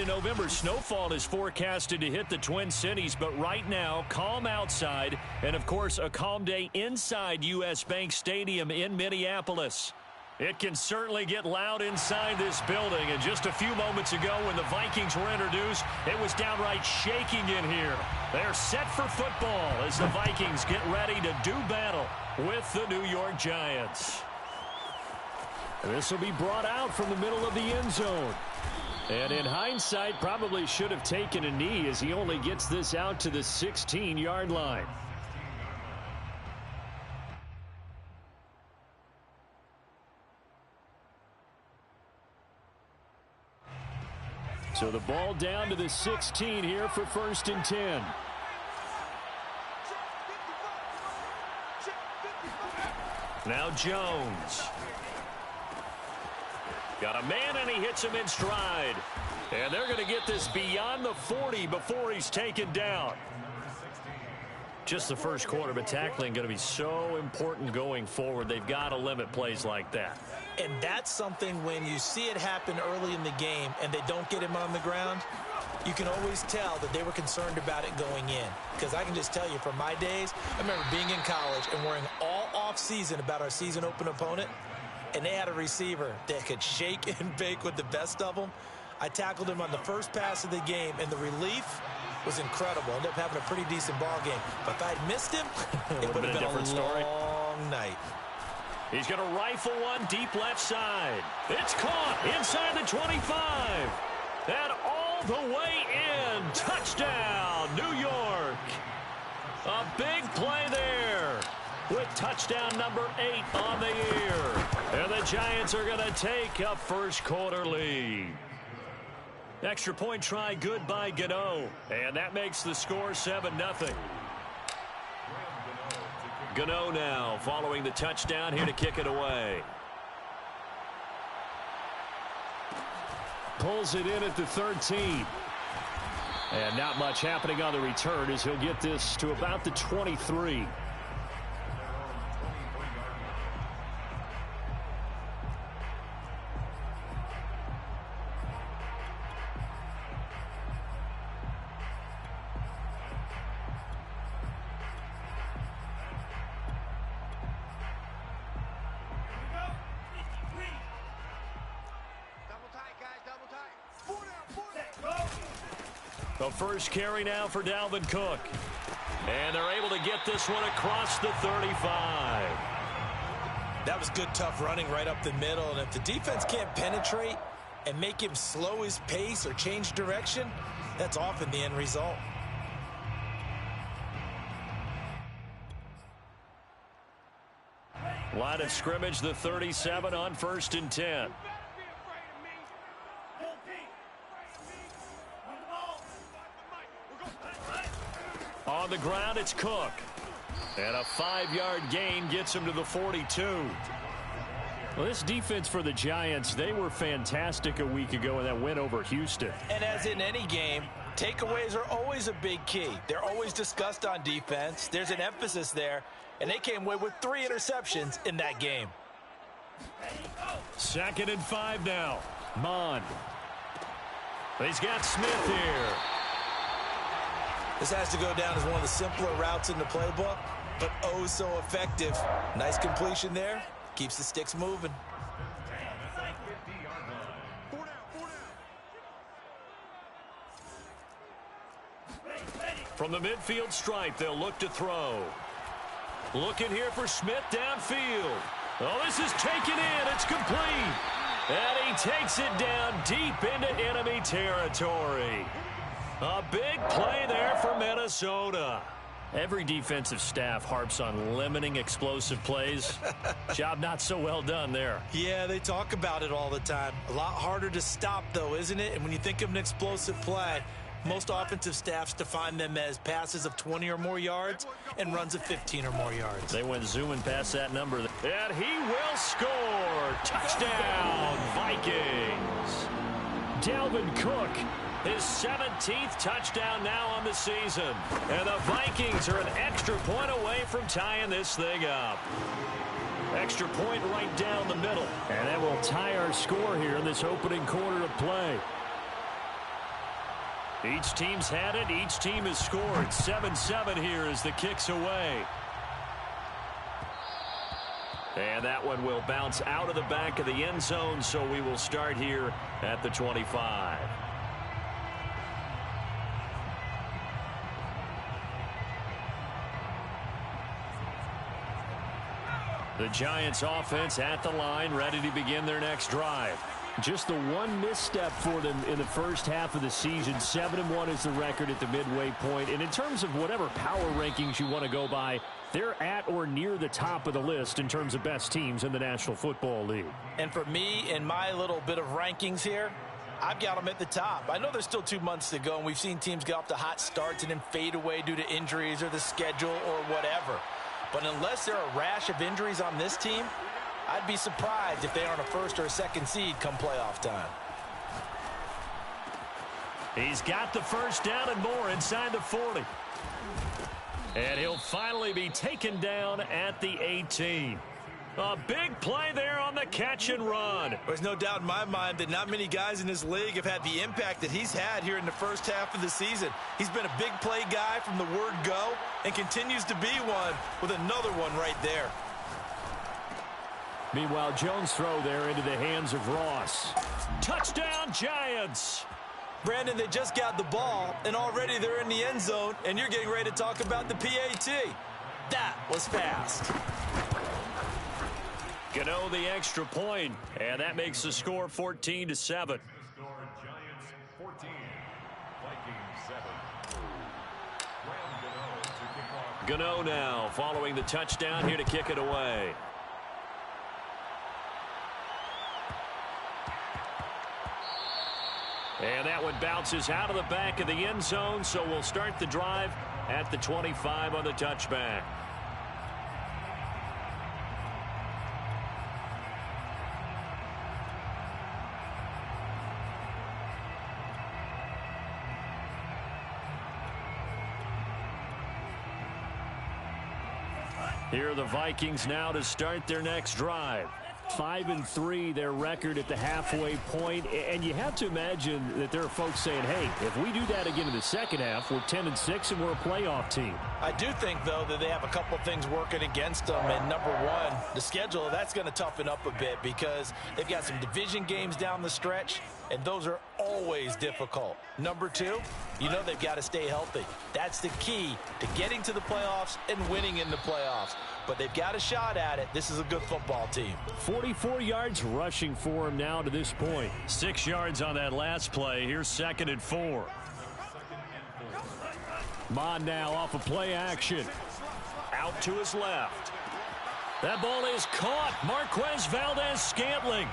into November. Snowfall is forecasted to hit the Twin Cities, but right now, calm outside, and of course, a calm day inside U.S. Bank Stadium in Minneapolis. It can certainly get loud inside this building, and just a few moments ago when the Vikings were introduced, it was downright shaking in here. They're set for football as the Vikings get ready to do battle with the New York Giants. This will be brought out from the middle of the end zone. And in hindsight, probably should have taken a knee as he only gets this out to the 16-yard line. So the ball down to the 16 here for 1st and 10. Now Jones. Got a man, and he hits him in stride. And they're going to get this beyond the 40 before he's taken down. Just the first quarter, but tackling going to be so important going forward. They've got to limit plays like that. And that's something when you see it happen early in the game and they don't get him on the ground, you can always tell that they were concerned about it going in. Because I can just tell you from my days, I remember being in college and worrying all off-season about our season open opponent. And they had a receiver that could shake and bake with the best of them. I tackled him on the first pass of the game, and the relief was incredible. Ended up having a pretty decent ball game. But if I had missed him, it would have been a different story. Long night. He's going to rifle one deep left side. It's caught inside the 25. And all the way in. Touchdown, New York. A big play there, with touchdown number 8 on the year. And the Giants are going to take a first quarter lead. Extra point try good by Gano. And that makes the score 7-0. Gano now following the touchdown here to kick it away. Pulls it in at the 13. And not much happening on the return as he'll get this to about the 23. The first carry now for Dalvin Cook. And they're able to get this one across the 35. That was good, tough running right up the middle. And if the defense can't penetrate and make him slow his pace or change direction, that's often the end result. Line of scrimmage, the 37 on 1st and 10. On the ground, it's Cook. And a 5-yard gain gets him to the 42. Well, this defense for the Giants, they were fantastic a week ago in that win over Houston. And as in any game, takeaways are always a big key. They're always discussed on defense. There's an emphasis there, and they came away with 3 interceptions in that game. 2nd and 5 now. Mond. He's got Smith here. This has to go down as one of the simpler routes in the playbook, but oh so effective. Nice completion there. Keeps the sticks moving. From the midfield stripe, they'll look to throw. Looking here for Smith downfield. Oh, this is taken in. It's complete. And he takes it down deep into enemy territory. A big play there for Minnesota. Every defensive staff harps on limiting explosive plays. Job not so well done there. Yeah, they talk about it all the time. A lot harder to stop, though, isn't it? And when you think of an explosive play, most offensive staffs define them as passes of 20 or more yards and runs of 15 or more yards. They went zooming past that number. And he will score. Touchdown, Vikings. Dalvin Cook, his 17th touchdown now on the season. And the Vikings are an extra point away from tying this thing up. Extra point right down the middle. And that will tie our score here in this opening quarter of play. Each team's had it. Each team has scored. 7-7 here as the kick's away. And that one will bounce out of the back of the end zone, so we will start here at the 25. The Giants offense at the line, ready to begin their next drive. Just the one misstep for them in the first half of the season. 7-1 is the record at the midway point. And in terms of whatever power rankings you want to go by, they're at or near the top of the list in terms of best teams in the National Football League. And for me, in my little bit of rankings here, I've got them at the top. I know there's still 2 months to go, and we've seen teams get off to hot starts and then fade away due to injuries or the schedule or whatever. But unless there are a rash of injuries on this team, I'd be surprised if they aren't a first or a second seed come playoff time. He's got the first down and more inside the 40. And he'll finally be taken down at the 18. A big play there on the catch and run. There's no doubt in my mind that not many guys in this league have had the impact that he's had here in the first half of the season. He's been a big play guy from the word go and continues to be one with another one right there. Meanwhile, Jones' throw there into the hands of Ross. Touchdown, Giants. Brandon, they just got the ball, and already they're in the end zone, and you're getting ready to talk about the PAT. That was fast. Gano the extra point, and that makes the score 14-7. Gano now following the touchdown here to kick it away. And that one bounces out of the back of the end zone, so we'll start the drive at the 25 on the touchback. Here are the Vikings now to start their next drive. 5-3, their record at the halfway point, and you have to imagine that there are folks saying, hey, if we do that again in the second half, we're 10-6 and we're a playoff team. I do think, though, that they have a couple of things working against them, and number one, the schedule, that's going to toughen up a bit because they've got some division games down the stretch, and those are always difficult. Number two, you know they've got to stay healthy. That's the key to getting to the playoffs and winning in the playoffs. But they've got a shot at it. This is a good football team. 44 yards rushing for him now to this point. 6 yards on that last play. Here's 2nd and 4. Mon now off of play action. Out to his left. That ball is caught. Marquez Valdez-Scantling.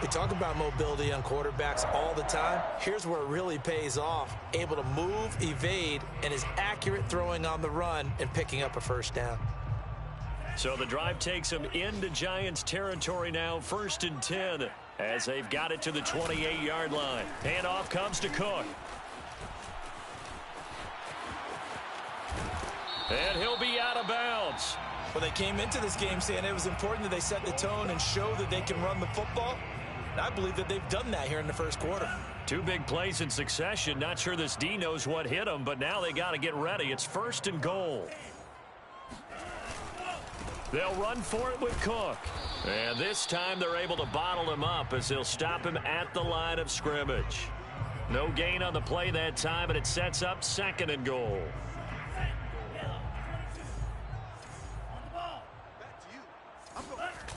We talk about mobility on quarterbacks all the time. Here's where it really pays off. Able to move, evade, and is accurate throwing on the run and picking up a first down. So the drive takes them into Giants territory now, 1st and 10, as they've got it to the 28-yard line. Handoff comes to Cook. And he'll be out of bounds. Well, they came into this game saying it was important that they set the tone and show that they can run the football. And I believe that they've done that here in the first quarter. 2 big plays in succession. Not sure this D knows what hit them, but now they got to get ready. It's 1st and goal. They'll run for it with Cook. And this time they're able to bottle him up as they'll stop him at the line of scrimmage. No gain on the play that time, and it sets up 2nd and goal.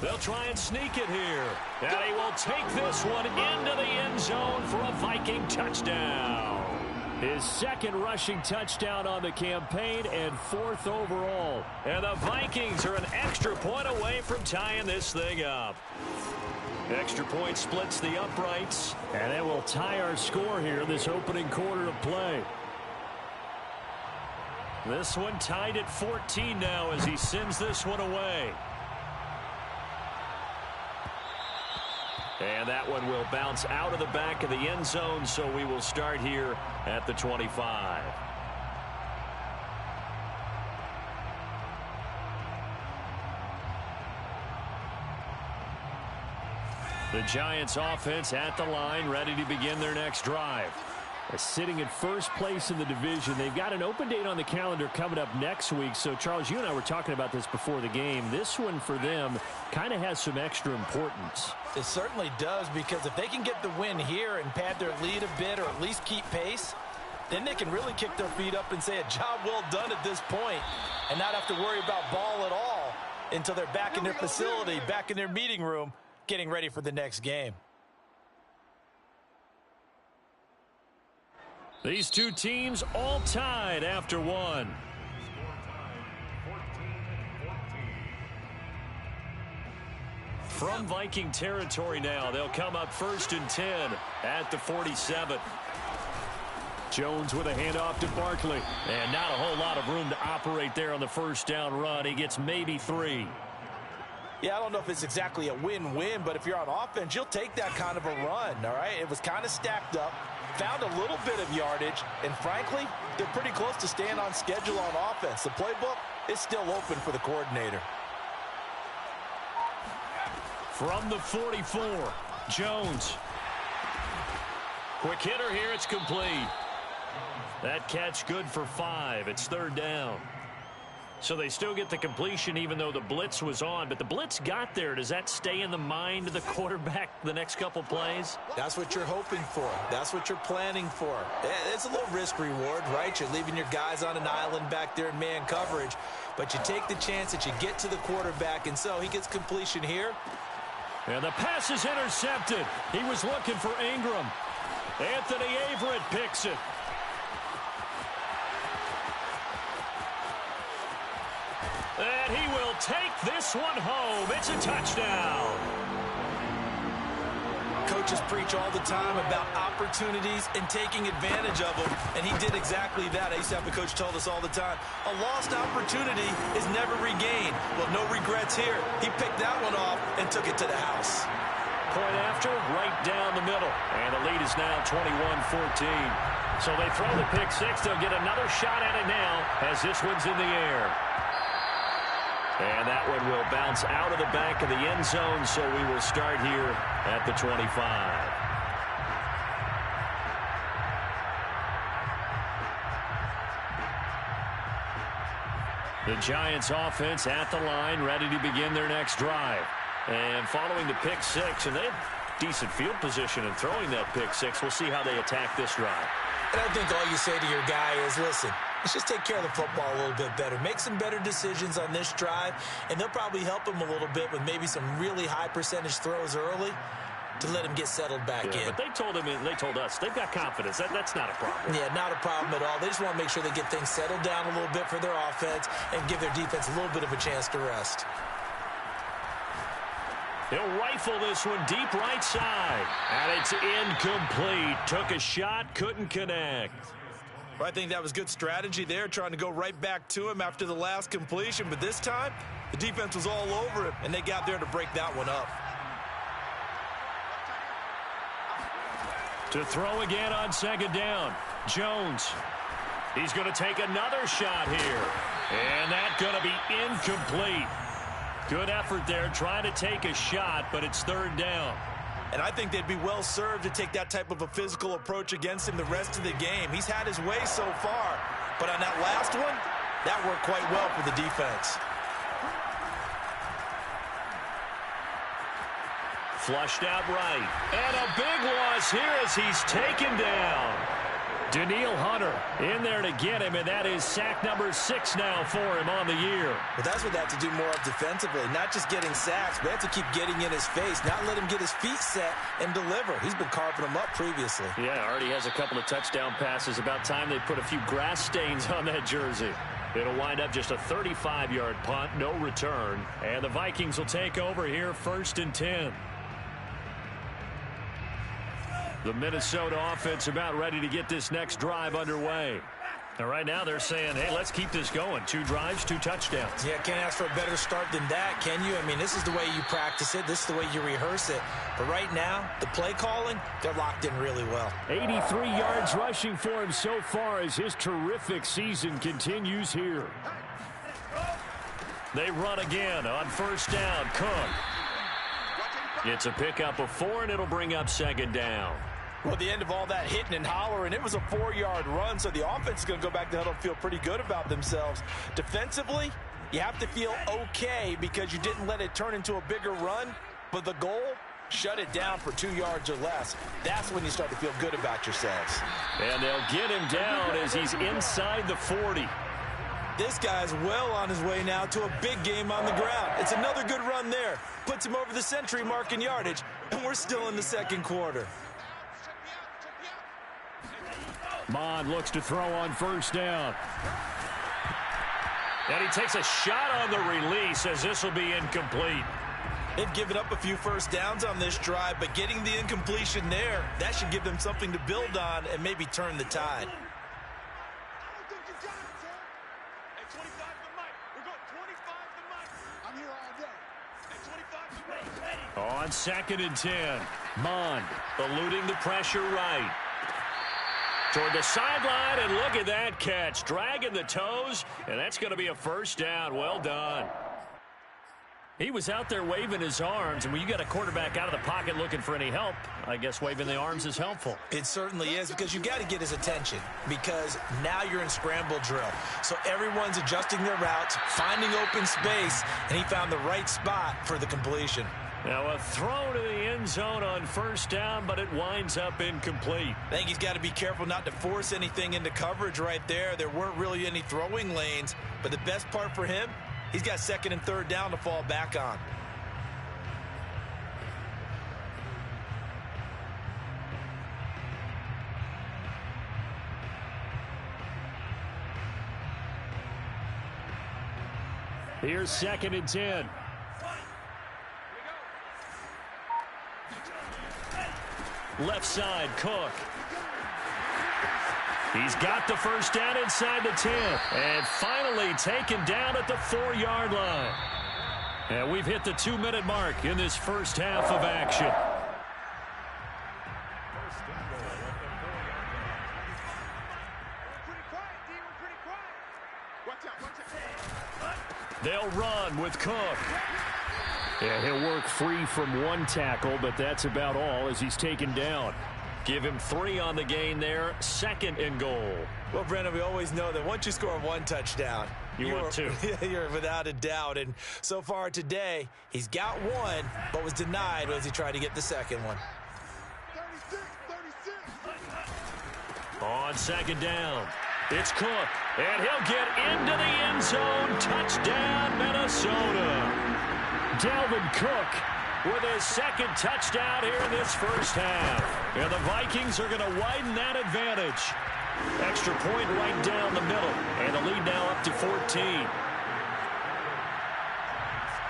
They'll try and sneak it here. And he will take this one into the end zone for a Viking touchdown. His 2nd rushing touchdown on the campaign and 4th overall. And the Vikings are an extra point away from tying this thing up. Extra point splits the uprights. And that will tie our score here, this opening quarter of play. This one tied at 14 now as he sends this one away. And that one will bounce out of the back of the end zone, so we will start here at the 25. The Giants offense at the line, ready to begin their next drive. Sitting in first place in the division. They've got an open date on the calendar coming up next week. So, Charles, you and I were talking about this before the game. This one for them kind of has some extra importance. It certainly does, because if they can get the win here and pad their lead a bit or at least keep pace, then they can really kick their feet up and say a job well done at this point and not have to worry about ball at all until they're back in their facility, back in their meeting room, getting ready for the next game. These two teams all tied after one. From Viking territory now, they'll come up 1st and 10 at the 47. Jones with a handoff to Barkley. And not a whole lot of room to operate there on the first down run. He gets maybe 3. Yeah, I don't know if it's exactly a win-win, but if you're on offense, you'll take that kind of a run, all right? It was kind of stacked up, found a little bit of yardage, and frankly, they're pretty close to staying on schedule on offense. The playbook is still open for the coordinator. From the 44, Jones. Quick hitter here, it's complete. That catch good for 5. It's 3rd down. So they still get the completion even though the blitz was on. But the blitz got there. Does that stay in the mind of the quarterback the next couple plays? That's what you're hoping for. That's what you're planning for. It's a little risk reward, right? You're leaving your guys on an island back there in man coverage. But you take the chance that you get to the quarterback, and so he gets completion here. And the pass is intercepted. He was looking for Ingram. Anthony Averett picks it. And he will take this one home. It's a touchdown. Coaches preach all the time about opportunities and taking advantage of them, and he did exactly that. I used to have a coach tell us all the time, a lost opportunity is never regained. Well, no regrets here. He picked that one off and took it to the house. Point after, right down the middle. And the lead is now 21-14. So they throw the pick six. They'll get another shot at it now as this one's in the air. And that one will bounce out of the back of the end zone, so we will start here at the 25. The Giants offense at the line, ready to begin their next drive. And following the pick six, and they have decent field position in throwing that pick six. We'll see how they attack this drive. And I think all you say to your guy is, listen, let's just take care of the football a little bit better. Make some better decisions on this drive, and they'll probably help him a little bit with maybe some really high percentage throws early to let him get settled back in. But they told him, and they told us, they've got confidence. That's not a problem. Yeah, not a problem at all. They just want to make sure they get things settled down a little bit for their offense and give their defense a little bit of a chance to rest. He'll rifle this one deep right side. And it's incomplete. Took a shot, couldn't connect. Well, I think that was good strategy there, trying to go right back to him after the last completion. But this time, the defense was all over him, and they got there to break that one up. To throw again on second down, Jones. He's going to take another shot here. And that's going to be incomplete. Good effort there, trying to take a shot, but it's third down. And I think they'd be well served to take that type of a physical approach against him the rest of the game. He's had his way so far, but on that last one, that worked quite well for the defense. Flushed out right. And a big loss here as he's taken down. Daniil Hunter in there to get him, and that is sack number 6 now for him on the year. Well, that's what they have to do more of defensively, not just getting sacks, but they have to keep getting in his face, not let him get his feet set and deliver. He's been carving them up previously. Yeah, already has a couple of touchdown passes. About time they put a few grass stains on that jersey. It'll wind up just a 35-yard punt, no return. And the Vikings will take over here, 1st and 10. The Minnesota offense about ready to get this next drive underway. And right now they're saying, hey, let's keep this going. 2 drives, 2 touchdowns. Yeah, can't ask for a better start than that, can you? I mean, this is the way you practice it. This is the way you rehearse it. But right now, the play calling, they're locked in really well. 83 yards rushing for him so far as his terrific season continues here. They run again on first down. Cook. It's a pickup of 4, and it'll bring up second down. Well, at the end of all that hitting and hollering, it was a 4-yard run, so the offense is going to go back to the huddle and feel pretty good about themselves. Defensively, you have to feel okay because you didn't let it turn into a bigger run, but the goal, shut it down for 2 yards or less. That's when you start to feel good about yourselves. And they'll get him down as he's inside the 40. This guy's well on his way now to a big game on the ground. It's another good run there. Puts him over the century mark in yardage, and we're still in the second quarter. Mond looks to throw on first down. And he takes a shot on the release as this will be incomplete. They've given up a few first downs on this drive, but getting the incompletion there, that should give them something to build on and maybe turn the tide. On 2nd and 10, Mond eluding the pressure right. Toward the sideline, and look at that catch. Dragging the toes, and that's going to be a first down. Well done. He was out there waving his arms, and when you got a quarterback out of the pocket looking for any help, I guess waving the arms is helpful. It certainly is, because you got to get his attention, because now you're in scramble drill. So everyone's adjusting their routes, finding open space, and he found the right spot for the completion. Now a throw to the end zone on first down, but it winds up incomplete. I think he's got to be careful not to force anything into coverage right there. There weren't really any throwing lanes, but the best part for him, he's got 2nd and 3rd down to fall back on. Here's 2nd and 10. Left side, Cook. He's got the first down inside the 10. And finally taken down at the 4-yard line. And we've hit the 2-minute mark in this first half of action. They'll run with Cook. Yeah, he'll work free from one tackle, but that's about all as he's taken down. Give him 3 on the gain there. 2nd and goal. Well, Brendan, we always know that once you score 1 touchdown, you want 2. You're without a doubt. And so far today, he's got 1, but was denied as he tried to get the 2nd one. 36. On 2nd down, it's Cook. And he'll get into the end zone. Touchdown, Minnesota. Dalvin Cook with his 2nd touchdown here in this first half. And the Vikings are going to widen that advantage. Extra point right down the middle. And the lead now up to 14.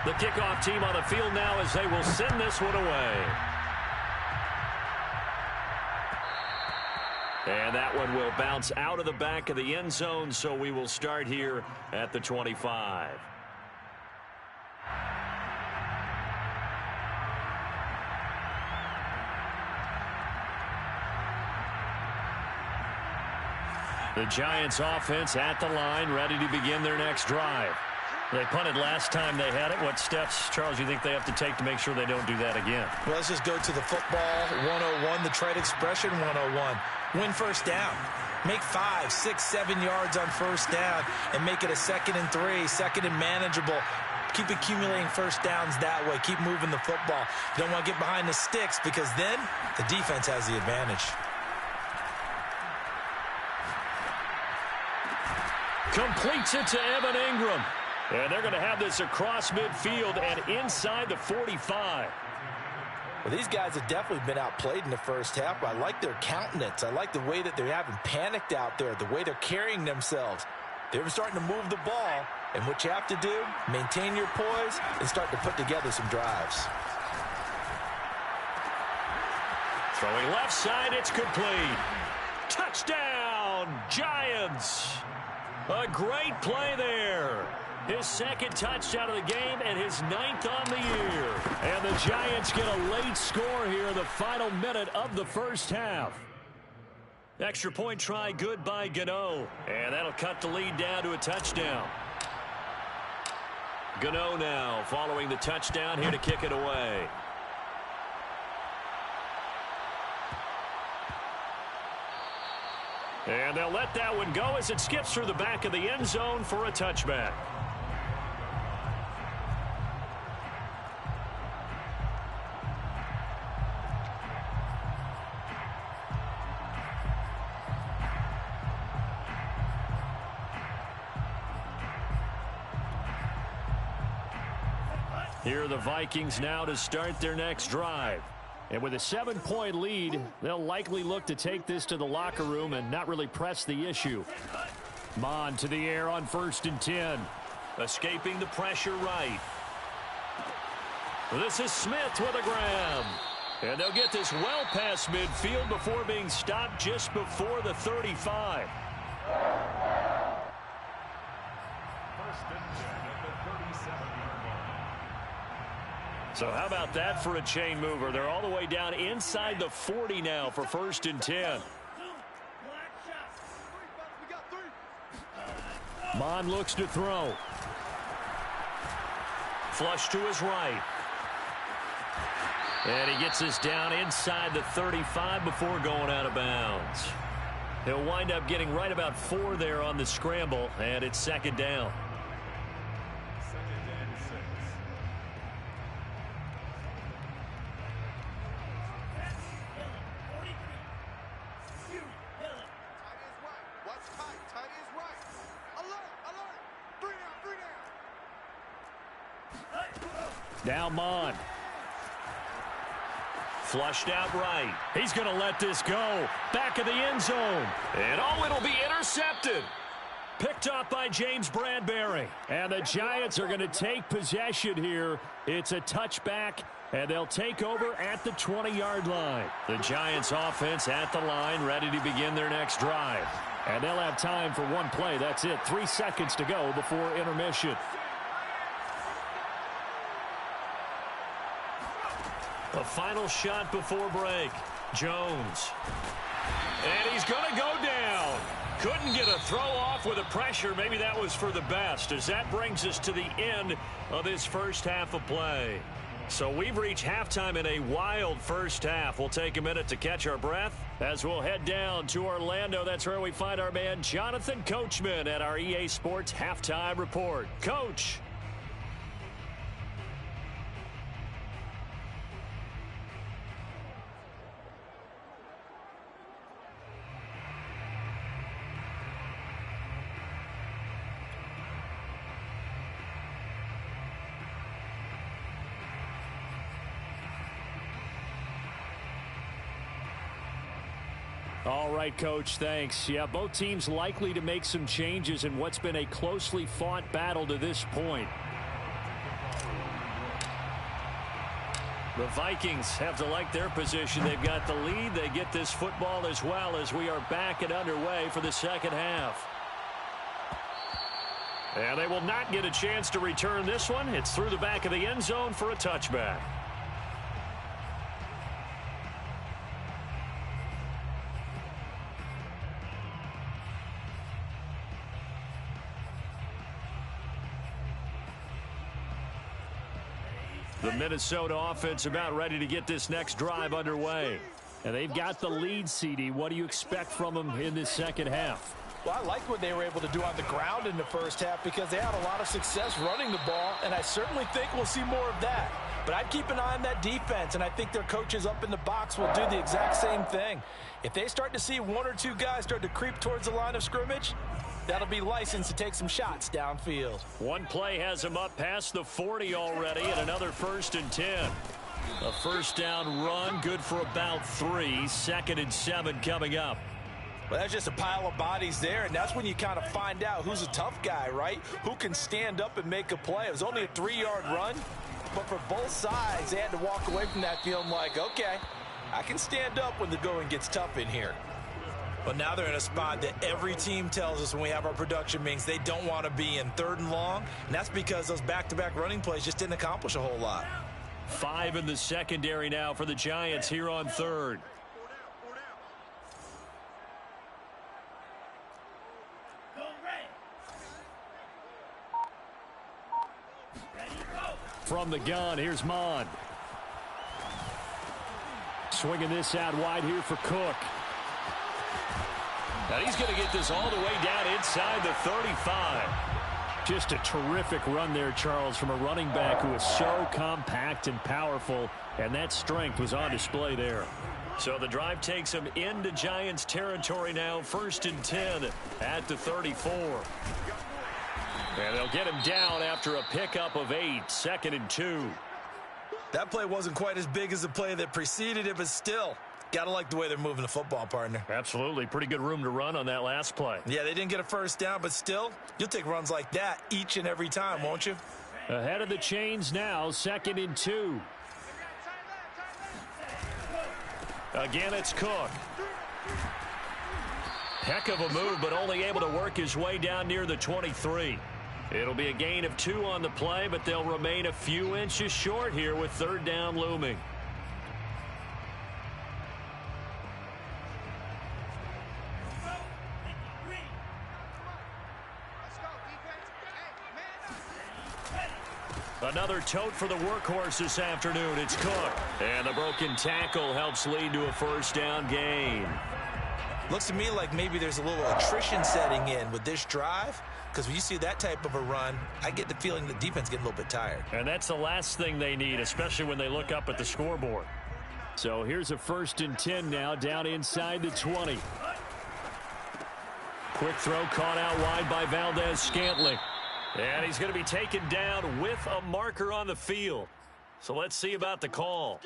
The kickoff team on the field now as they will send this one away. And that one will bounce out of the back of the end zone, so we will start here at the 25. The Giants offense at the line, ready to begin their next drive. They punted last time they had it. What steps, Charles, you think they have to take to make sure they don't do that again? Well, let's just go to the football 101, the trade expression 101. Win first down. Make 5, 6, 7 yards on first down and make it a 2nd and 3, 2nd and manageable. Keep accumulating first downs that way. Keep moving the football. You don't want to get behind the sticks because then the defense has the advantage. Completes it to Evan Ingram. And they're going to have this across midfield and inside the 45. Well, these guys have definitely been outplayed in the first half, but I like their countenance. I like the way that they haven't panicked out there, the way they're carrying themselves. They're starting to move the ball, and what you have to do, maintain your poise and start to put together some drives. Throwing left side, it's complete. Touchdown, Giants. A great play there. His 2nd touchdown of the game and his 9th on the year. And the Giants get a late score here in the final minute of the first half. Extra point try good by Gano. And that'll cut the lead down to a touchdown. Gano now following the touchdown here to kick it away. And they'll let that one go as it skips through the back of the end zone for a touchback. Here are the Vikings now to start their next drive. And with a 7-point lead, they'll likely look to take this to the locker room and not really press the issue. Mon to the air on 1st and 10. Escaping the pressure right. This is Smith with a grab. And they'll get this well past midfield before being stopped just before the 35. So how about that for a chain mover? They're all the way down inside the 40 now for 1st and 10. Mon looks to throw. Flush to his right. And he gets this down inside the 35 before going out of bounds. He'll wind up getting right about 4 there on the scramble, and it's 2nd down. Now Mon. Flushed out right. He's going to let this go. Back of the end zone. And it'll be intercepted. Picked off by James Bradbury. And the Giants are going to take possession here. It's a touchback, and they'll take over at the 20-yard line. The Giants offense at the line, ready to begin their next drive. And they'll have time for one play. That's it. 3 seconds to go before intermission. A final shot before break. Jones. And he's going to go down. Couldn't get a throw off with the pressure. Maybe that was for the best, as that brings us to the end of this first half of play. So we've reached halftime in a wild first half. We'll take a minute to catch our breath as we'll head down to Orlando. That's where we find our man Jonathan Coachman at our EA Sports Halftime Report. Coach. All right, Coach, thanks. Yeah, both teams likely to make some changes in what's been a closely fought battle to this point. The Vikings have to like their position. They've got the lead. They get this football as well as we are back and underway for the second half. And they will not get a chance to return this one. It's through the back of the end zone for a touchback. The Minnesota offense about ready to get this next drive underway. And they've got the lead, CD. What do you expect from them in this second half? Well, I like what they were able to do on the ground in the first half because they had a lot of success running the ball, and I certainly think we'll see more of that. But I'd keep an eye on that defense, and I think their coaches up in the box will do the exact same thing. If they start to see 1 or 2 guys start to creep towards the line of scrimmage, that'll be licensed to take some shots downfield. One play has him up past the 40 already, and another 1st and 10. A first down run, good for about 3. 2nd and 7 coming up. Well, that's just a pile of bodies there, and that's when you kind of find out who's a tough guy, right? Who can stand up and make a play. It was only a 3-yard run, but for both sides, they had to walk away from that feeling like, okay, I can stand up when the going gets tough in here. But now they're in a spot that every team tells us when we have our production meetings they don't want to be in 3rd and long, and that's because those back-to-back running plays just didn't accomplish a whole lot. 5 in the secondary now for the Giants here on 3rd. From the gun, here's Mon. Swinging this out wide here for Cook. And he's going to get this all the way down inside the 35. Just a terrific run there, Charles, from a running back who is so compact and powerful, and that strength was on display there. So the drive takes him into Giants territory now, 1st and 10 at the 34. And they'll get him down after a pickup of 8, 2nd and 2. That play wasn't quite as big as the play that preceded it, but still, got to like the way they're moving the football, partner. Absolutely. Pretty good room to run on that last play. Yeah, they didn't get a first down, but still, you'll take runs like that each and every time, won't you? Ahead of the chains now, 2nd and 2. Again, it's Cook. Heck of a move, but only able to work his way down near the 23. It'll be a gain of 2 on the play, but they'll remain a few inches short here with 3rd down looming. Another tote for the workhorse this afternoon. It's Cook. And the broken tackle helps lead to a 1st down gain. Looks to me like maybe there's a little attrition setting in with this drive, because when you see that type of a run, I get the feeling the defense getting a little bit tired. And that's the last thing they need, especially when they look up at the scoreboard. So here's a 1st and 10 now, down inside the 20. Quick throw caught out wide by Valdez-Scantling. And he's going to be taken down with a marker on the field. So let's see about the call.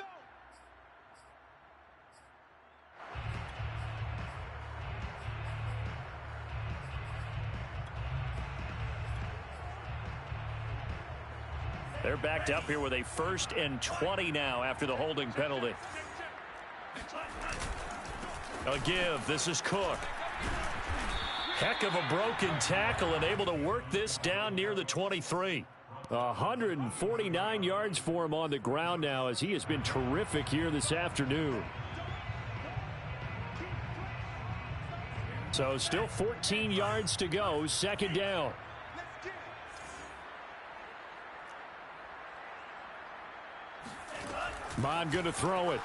They're backed up here with a 1st and 20 now after the holding penalty. A give. This is Cook. Heck of a broken tackle and able to work this down near the 23. 149 yards for him on the ground now, as he has been terrific here this afternoon. So still 14 yards to go, 2nd down. Bond going to throw it.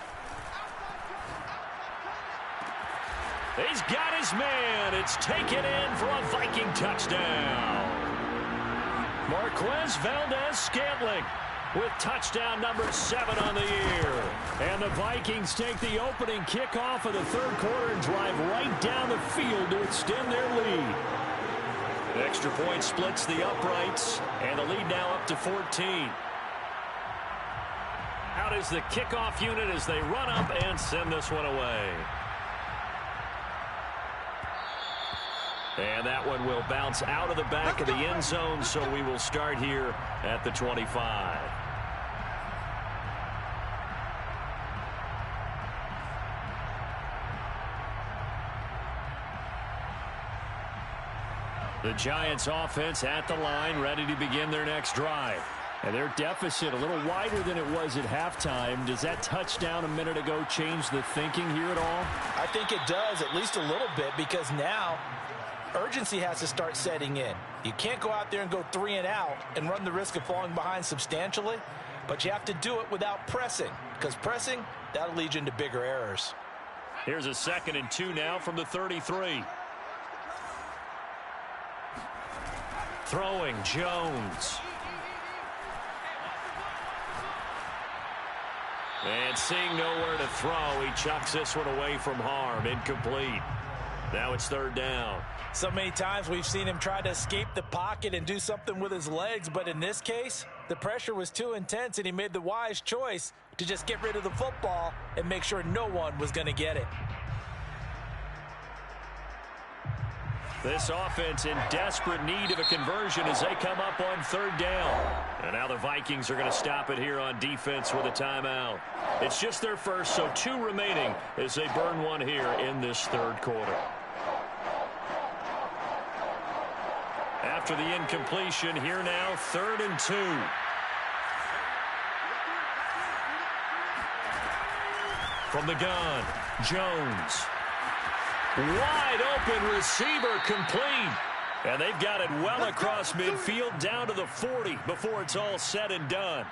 He's got his man. It's taken in for a Viking touchdown. Marquez Valdez-Scantling with touchdown number 7 on the year. And the Vikings take the opening kickoff of the 3rd quarter and drive right down the field to extend their lead. The extra point splits the uprights, and the lead now up to 14. Out is the kickoff unit as they run up and send this one away. And that one will bounce out of the back of the end zone, so we will start here at the 25. The Giants offense at the line, ready to begin their next drive. And their deficit a little wider than it was at halftime. Does that touchdown a minute ago change the thinking here at all? I think it does, at least a little bit, because now urgency has to start setting in. You can't go out there and go 3 and out and run the risk of falling behind substantially, but you have to do it without pressing, because pressing, that'll lead you into bigger errors. Here's a 2nd and 2 now from the 33. Throwing Jones. And seeing nowhere to throw, he chucks this one away from harm. Incomplete. Now it's 3rd down. So many times we've seen him try to escape the pocket and do something with his legs, but in this case, the pressure was too intense and he made the wise choice to just get rid of the football and make sure no one was going to get it. This offense in desperate need of a conversion as they come up on 3rd down. And now the Vikings are going to stop it here on defense with a timeout. It's just their first, so 2 remaining as they burn one here in this 3rd quarter. After the incompletion, here now, 3rd and 2. From the gun, Jones. Wide open receiver complete. And they've got it well across midfield down to the 40 before it's all said and done.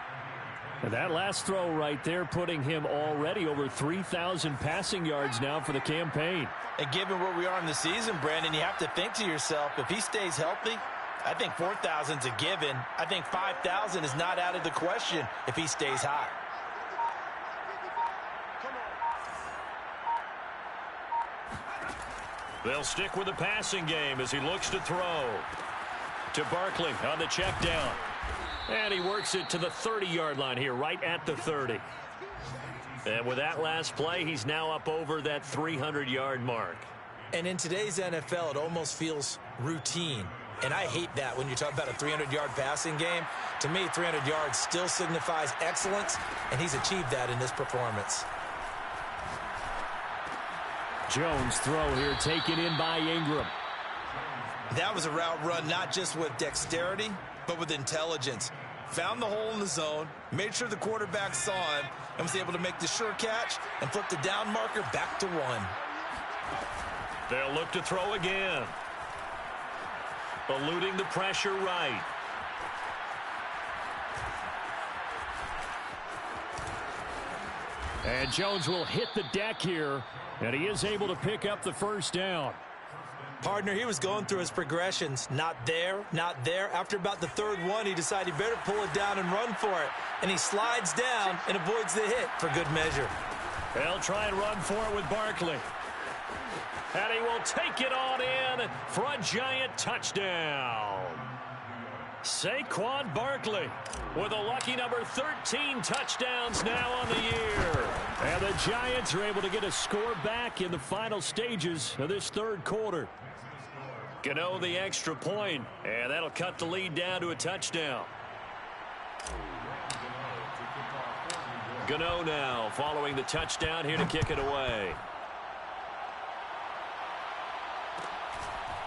And that last throw right there putting him already over 3,000 passing yards now for the campaign. And given where we are in the season, Brandon, you have to think to yourself, if he stays healthy, I think 4,000 is a given. I think 5,000 is not out of the question if he stays high. They'll stick with the passing game as he looks to throw. To Barkley on the check down. And he works it to the 30-yard line here, right at the 30. And with that last play, he's now up over that 300-yard mark. And in today's NFL, it almost feels routine. And I hate that when you talk about a 300-yard passing game. To me, 300 yards still signifies excellence, and he's achieved that in this performance. Jones throw here taken in by Ingram. That was a route run not just with dexterity, but with intelligence. Found the hole in the zone, made sure the quarterback saw him, and was able to make the sure catch and flip the down marker back to 1. They'll look to throw again. Eluding the pressure right. And Jones will hit the deck here, and he is able to pick up the first down. Partner, he was going through his progressions. Not there, not there. After about the third one, he decided he better pull it down and run for it. And he slides down and avoids the hit for good measure. They'll try and run for it with Barkley. And he will take it on in for a giant touchdown. Saquon Barkley with a lucky number 13 touchdowns now on the year. And the Giants are able to get a score back in the final stages of this third quarter. Gano the extra point, and that'll cut the lead down to a touchdown. Gano now following the touchdown here to kick it away.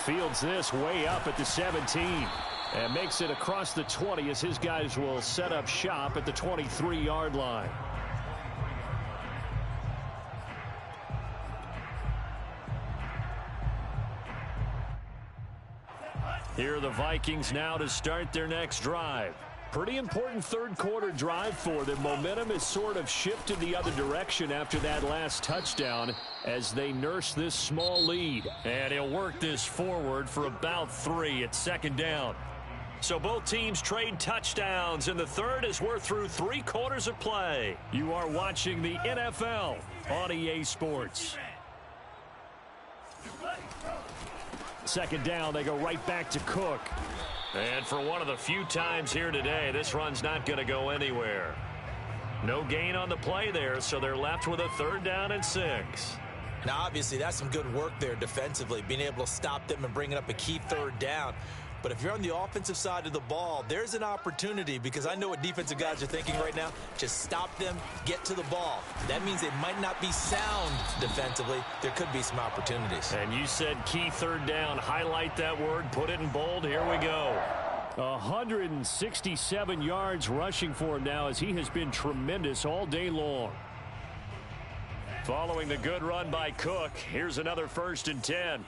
Fields this way up at the 17 and makes it across the 20 as his guys will set up shop at the 23-yard line. Here are the Vikings now to start their next drive. Pretty important third quarter drive for them. Momentum has sort of shifted the other direction after that last touchdown as they nurse this small lead. And he'll work this forward for about 3 at second down. So both teams trade touchdowns in the third as we're through 3 quarters of play. You are watching the NFL on EA Sports. Second down, they go right back to Cook. And for one of the few times here today, this run's not going to go anywhere. No gain on the play there, so they're left with a 3rd down and 6. Now, obviously, that's some good work there defensively, being able to stop them and bringing up a key 3rd down. But if you're on the offensive side of the ball, there's an opportunity, because I know what defensive guys are thinking right now. Just stop them, get to the ball. That means they might not be sound defensively. There could be some opportunities. And you said key 3rd down. Highlight that word, put it in bold. Here we go. 167 yards rushing for him now as he has been tremendous all day long. Following the good run by Cook, here's another 1st and 10.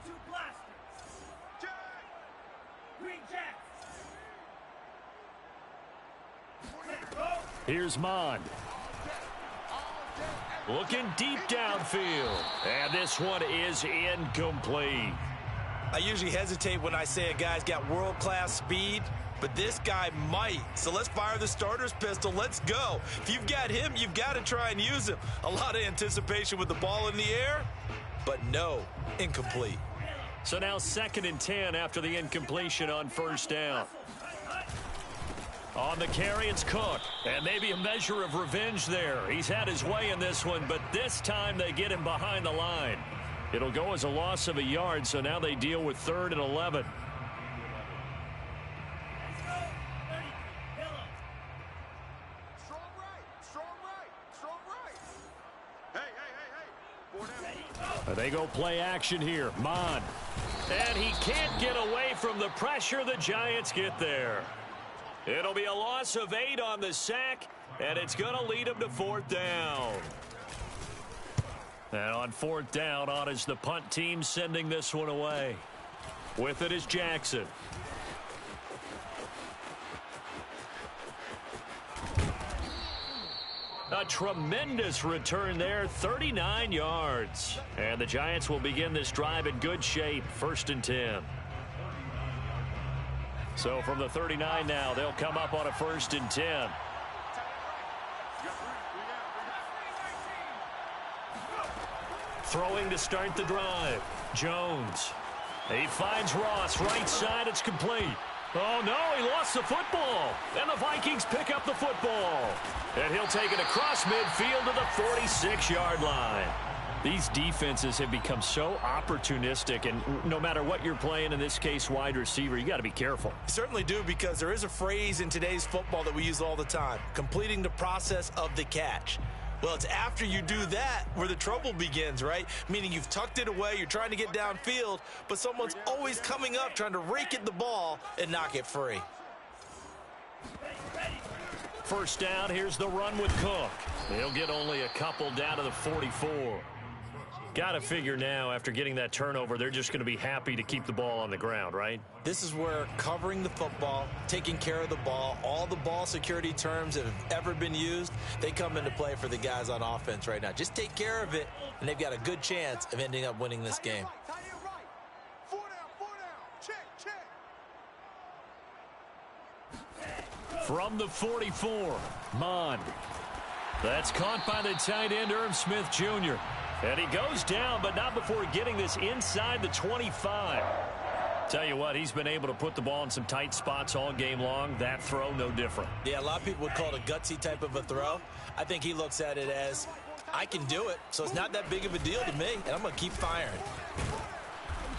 Here's Mond. Looking deep downfield. And this one is incomplete. I usually hesitate when I say a guy's got world-class speed, but this guy might. So let's fire the starter's pistol. Let's go. If you've got him, you've got to try and use him. A lot of anticipation with the ball in the air, but no, incomplete. So now 2nd and 10 after the incompletion on 1st down. On the carry, it's Cook. And maybe a measure of revenge there. He's had his way in this one, but this time they get him behind the line. It'll go as a loss of a yard, so now they deal with 3rd and 11. They go play action here. Mond. And he can't get away from the pressure. The Giants get there. It'll be a loss of 8 on the sack, and it's going to lead him to 4th down. And on 4th down, on is the punt team sending this one away. With it is Jackson. A tremendous return there, 39 yards. And the Giants will begin this drive in good shape, 1st and 10. So from the 39 now, they'll come up on a 1st and 10. Throwing to start the drive. Jones. He finds Ross. Right side, it's complete. Oh, no, he lost the football. And the Vikings pick up the football. And he'll take it across midfield to the 46-yard line. These defenses have become so opportunistic, and no matter what you're playing, in this case wide receiver, you got to be careful. You certainly do, because there is a phrase in today's football that we use all the time, completing the process of the catch. Well, it's after you do that where the trouble begins, right? Meaning you've tucked it away, you're trying to get downfield, but someone's always coming up trying to rake at the ball and knock it free. First down, here's the run with Cook. He'll get only a couple down to the 44. Got to figure now, after getting that turnover, they're just going to be happy to keep the ball on the ground, right? This is where covering the football, taking care of the ball, all the ball security terms that have ever been used, they come into play for the guys on offense right now. Just take care of it, and they've got a good chance of ending up winning this game. From the 44, Mond. That's caught by the tight end, Irv Smith Jr. And he goes down, but not before getting this inside the 25. Tell you what, he's been able to put the ball in some tight spots all game long. That throw, no different. Yeah, a lot of people would call it a gutsy type of a throw. I think he looks at it as, I can do it, so it's not that big of a deal to me, and I'm going to keep firing.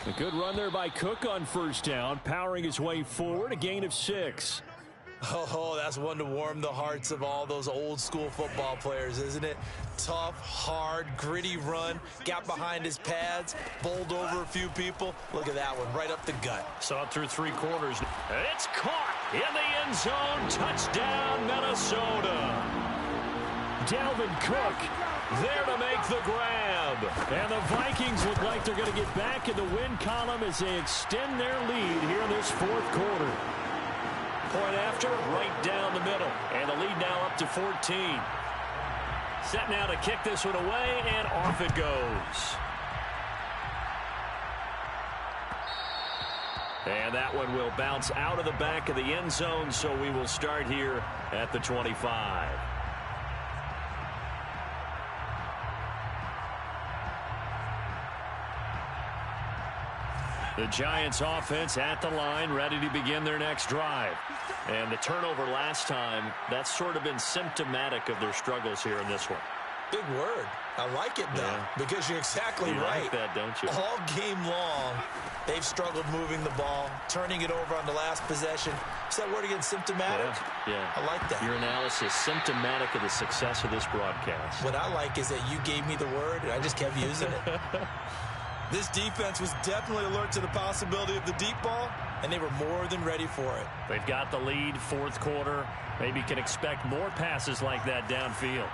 A good run there by Cook on first down, powering his way forward, a gain of 6. Oh, that's one to warm the hearts of all those old school football players, isn't it? Tough, hard, gritty run, got behind his pads, bowled over a few people. Look at that one, right up the gut. Saw it through 3 quarters. It's caught in the end zone. Touchdown, Minnesota. Dalvin Cook there to make the grab. And the Vikings look like they're going to get back in the win column as they extend their lead here in this 4th quarter. Point after, right down the middle. And the lead now up to 14. Set now to kick this one away, and off it goes. And that one will bounce out of the back of the end zone, so we will start here at the 25. The Giants offense at the line, ready to begin their next drive. And the turnover last time, that's sort of been symptomatic of their struggles here in this one. Big word. I like it, though, because you're exactly right. You like that, don't you? All game long, they've struggled moving the ball, turning it over on the last possession. Is that word again, symptomatic? Yeah. I like that. Your analysis, symptomatic of the success of this broadcast. What I like is that you gave me the word, and I just kept using it. This defense was definitely alert to the possibility of the deep ball, and they were more than ready for it. They've got the lead, 4th quarter. Maybe can expect more passes like that downfield.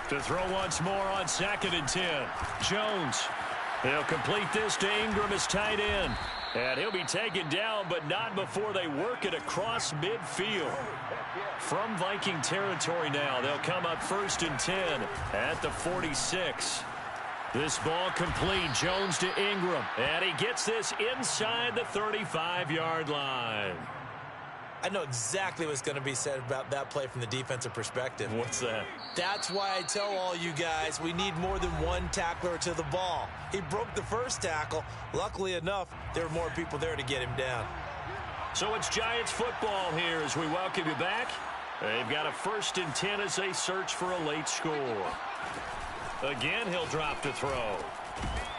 To throw once more on 2nd and 10. Jones. He'll complete this to Ingram as tight end. And he'll be taken down, but not before they work it across midfield. From Viking territory now, they'll come up 1st and 10 at the 46. This ball complete. Jones to Ingram. And he gets this inside the 35-yard line. I know exactly what's going to be said about that play from the defensive perspective. What's that? That's why I tell all you guys we need more than one tackler to the ball. He broke the first tackle. Luckily enough, there were more people there to get him down. So it's Giants football here as we welcome you back. They've got a 1st and 10 as they search for a late score. Again, he'll drop to throw.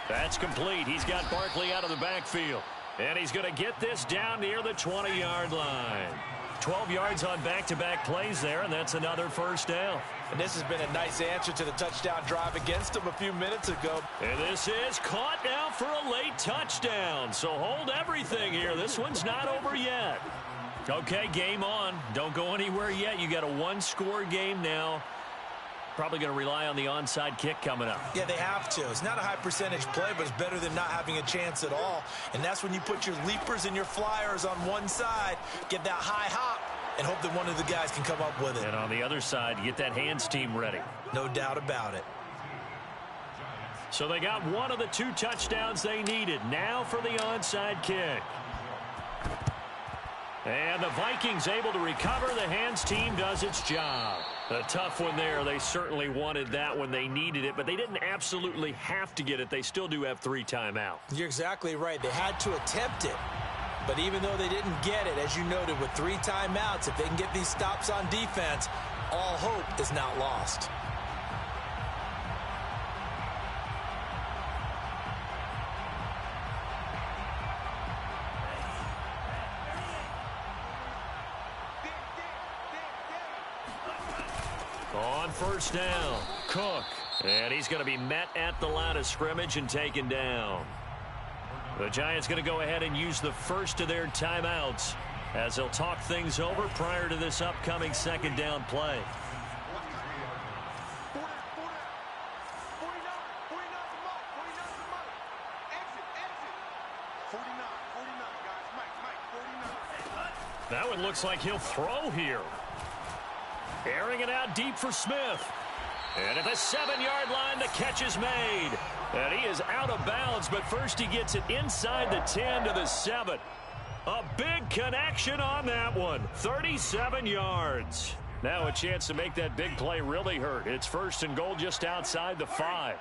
That's complete. He's got Barkley out of the backfield. And he's going to get this down near the 20-yard line. 12 yards on back-to-back plays there, and that's another 1st down. And this has been a nice answer to the touchdown drive against him a few minutes ago. And this is caught now for a late touchdown. So hold everything here. This one's not over yet. Okay, game on. Don't go anywhere yet. You got a 1-score game now. Probably going to rely on the onside kick coming up. Yeah, they have to. It's not a high percentage play, but it's better than not having a chance at all. And that's when you put your leapers and your flyers on one side, get that high hop, and hope that one of the guys can come up with it. And on the other side, get that hands team ready. No doubt about it. So they got one of the 2 touchdowns they needed. Now for the onside kick. And the Vikings able to recover. The hands team does its job. A tough one there. They certainly wanted that when they needed it, but they didn't absolutely have to get it. They still do have 3 timeouts. You're exactly right. They had to attempt it. But even though they didn't get it, as you noted, with 3 timeouts, if they can get these stops on defense, all hope is not lost. On first down, Cook. And he's going to be met at the line of scrimmage and taken down. The Giants going to go ahead and use the first of their timeouts as they'll talk things over prior to this upcoming second down play. That one looks like he'll throw here. Airing it out deep for Smith. And at the 7-yard line, the catch is made. And he is out of bounds, but first he gets it inside the 10 to the 7. A big connection on that one. 37 yards. Now a chance to make that big play really hurt. It's first and goal just outside the 5.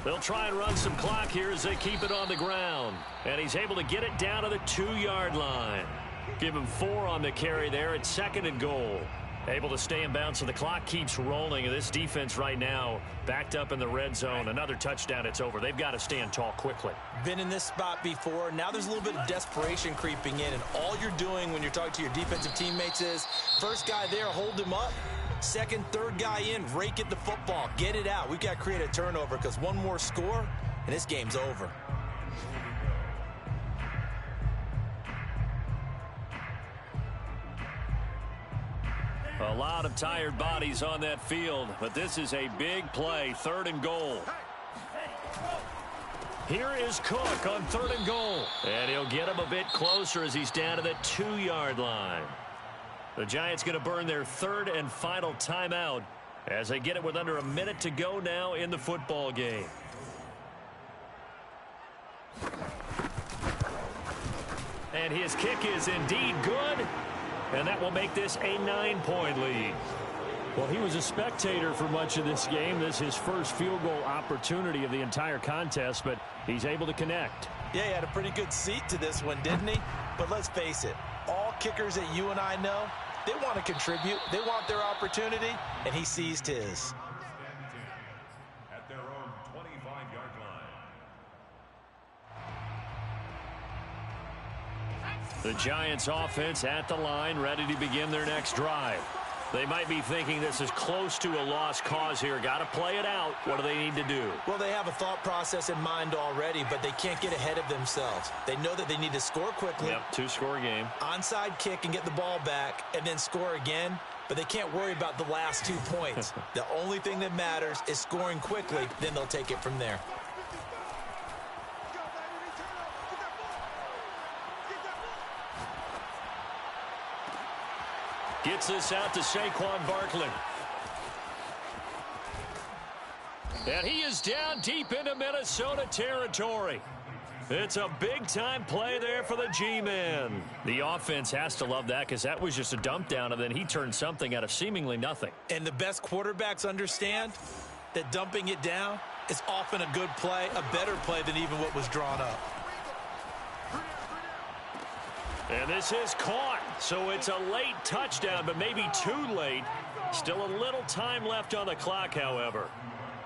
They'll try and run some clock here as they keep it on the ground. And he's able to get it down to the 2-yard line. Give him 4 on the carry there at second and goal. Able to stay in bounds, so the clock keeps rolling. And this defense right now backed up in the red zone. Another touchdown, it's over. They've got to stand tall quickly. Been in this spot before. Now there's a little bit of desperation creeping in. And all you're doing when you're talking to your defensive teammates is, first guy there, hold him up. Second, third guy in, rake at the football. Get it out. We've got to create a turnover because one more score, and this game's over. A lot of tired bodies on that field, but this is a big play, third and goal. Here is Cook on third and goal. And he'll get him a bit closer as he's down to the 2-yard line. The Giants going to burn their third and final timeout as they get it with under a minute to go now in the football game. And his kick is indeed good. And that will make this a 9-point lead. Well, he was a spectator for much of this game. This is his first field goal opportunity of the entire contest, but he's able to connect. Yeah, he had a pretty good seat to this one, didn't he? But let's face it, all kickers that you and I know, they want to contribute. They want their opportunity, and he seized his. At their own 25-yard line. The Giants offense at the line, ready to begin their next drive. They might be thinking this is close to a lost cause here. Got to play it out. What do they need to do? Well, they have a thought process in mind already, but they can't get ahead of themselves. They know that they need to score quickly. Yep, 2-score game. Onside kick and get the ball back and then score again, but they can't worry about the last 2 points. The only thing that matters is scoring quickly, then they'll take it from there. Gets this out to Saquon Barkley. And he is down deep into Minnesota territory. It's a big-time play there for the G-Man. The offense has to love that because that was just a dump down, and then he turned something out of seemingly nothing. And the best quarterbacks understand that dumping it down is often a good play, a better play than even what was drawn up. And this is caught, so it's a late touchdown, but maybe too late. Still a little time left on the clock, however.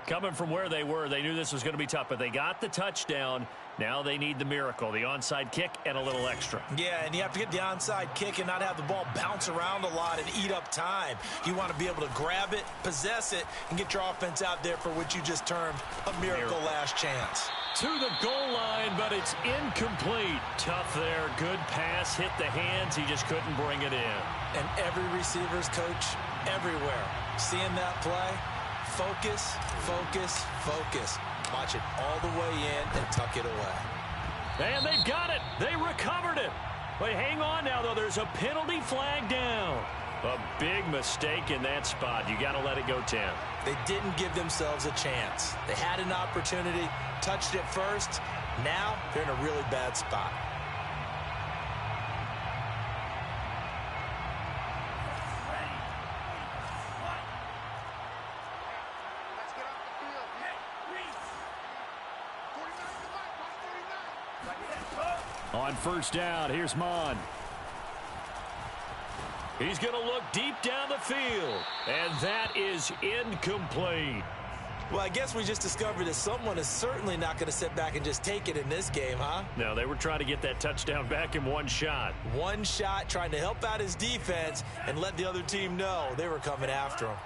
Coming from where they were, they knew this was going to be tough, but they got the touchdown. Now they need the miracle, the onside kick and a little extra. Yeah, and you have to get the onside kick and not have the ball bounce around a lot and eat up time. You want to be able to grab it, possess it, and get your offense out there for what you just termed a miracle last chance. To the goal line, but it's incomplete. Tough there. Good pass. Hit the hands. He just couldn't bring it in. And every receiver's coach everywhere. Seeing that play, focus, focus, focus. Watch it all the way in and tuck it away. And they've got it. They recovered it. But hang on now, though. There's a penalty flag down. A big mistake in that spot. You got to let it go 10. They didn't give themselves a chance. They had an opportunity, touched it first. Now they're in a really bad spot. On first down, here's Mon. He's going to look deep down the field. And that is incomplete. Well, I guess we just discovered that someone is certainly not going to sit back and just take it in this game, huh? No, they were trying to get that touchdown back in one shot. One shot, trying to help out his defense and let the other team know they were coming after him.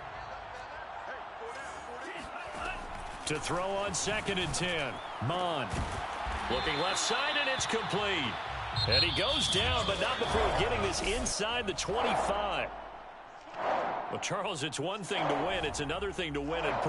To throw on 2nd and 10. Mon. Looking left side, and it's complete. And he goes down, but not before getting this inside the 25. Well, Charles, it's one thing to win. It's another thing to win and put